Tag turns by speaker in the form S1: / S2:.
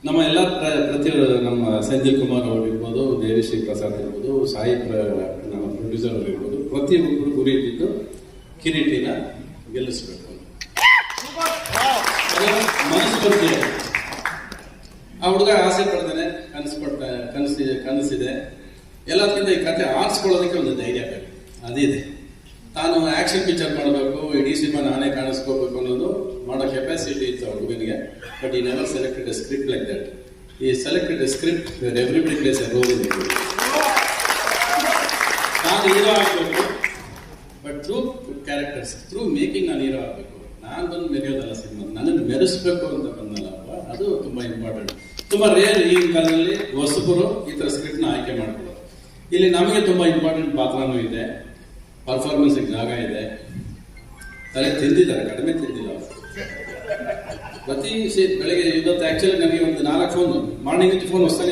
S1: ನಮ್ಮ ಎಲ್ಲ ನಮ್ಮ ಸೆಂಥಿಲ್ ಕುಮಾರ್ ಅವರು ಇರ್ಬೋದು, ದೇವಿಶ್ರೀ ಪ್ರಸಾದ್ ಇರ್ಬೋದು, ನಮ್ಮ ಪ್ರೊಡ್ಯೂಸರ್ ಅವರು ಇರ್ಬೋದು, ಪ್ರತಿಯೊಬ್ಬರು ಗುರಿ ಇದ್ದಿದ್ದು ಕಿರೀಟಿನ ಗೆಲ್ಲಿಸಬೇಕು. ಮನಸ್ಫೂರ್ತಿ ಆ ಹುಡುಗ ಆಸೆ ಪಡ್ತಾನೆ, ಕನಸಿದೆ. ಎಲ್ಲದಕ್ಕಿಂತ ಈ ಕತೆ ಆರಿಸ್ಕೊಳ್ಳೋದಕ್ಕೆ ಒಂದು ಧೈರ್ಯ ಬೇಕು, ಅದಿದೆ. ತಾನು ಆಕ್ಷನ್ ಪಿಕ್ಚರ್ ಮಾಡಬೇಕು, ಇಡೀ ಸಿನಿಮಾ ನಾನೇ ಕಾಣಿಸ್ಕೋಬೇಕು ಅನ್ನೋದು ಮಾಡೋ ಕೆಪಾಸಿಟಿ ಇತ್ತು ಆ ಹುಡುಗನಿಗೆ. But he never selected a script like that. He selected a script where everybody plays a role in it. ನಾನು ಹೀರೋ ಆಗಬೇಕು, but through characters, through making ನಾನು ಹೀರೋ ಆಗಬೇಕು. ನಾನು ಬಂದು ಮೆರೆಯೋದಲ್ಲ ಸಿನಿಮಾ, ನನ್ನನ್ನು ಮೆರೆಸ್ಬೇಕು ಅಂತ ಬಂದಲ್ಲಪ್ಪ, ಅದು ತುಂಬಾ ಇಂಪಾರ್ಟೆಂಟ್. ತುಂಬಾ ರೇರ್ ಈ ಕಾಲದಲ್ಲಿ ಹೊಸಬರು ಈ ತರ ಸ್ಕ್ರಿಪ್ಟ್ನ ಆಯ್ಕೆ ಮಾಡ್ಕೊಳ್ಳೋದು. ಇಲ್ಲಿ ನಮಗೆ ತುಂಬಾ ಇಂಪಾರ್ಟೆಂಟ್ ಪಾತ್ರನೂ ಇದೆ, ಪರ್ಫಾರ್ಮೆನ್ಸ್ ಜಾಗ ಇದೆ. ತಲೆ ತಿಂದಿದ್ದಾರೆ, ಕಡಿಮೆ ತಿಂದಿಲ್ಲ. ಪ್ರತಿ ಬೆಳಗ್ಗೆ ಇವತ್ತು ಆಕ್ಚುಲಿ ನನಗೆ ಒಂದು 4 ಫೋನ್, ಮಾರ್ನಿಂಗ್ ಫೋನ್ ಹೊಸ್ತಾನೆ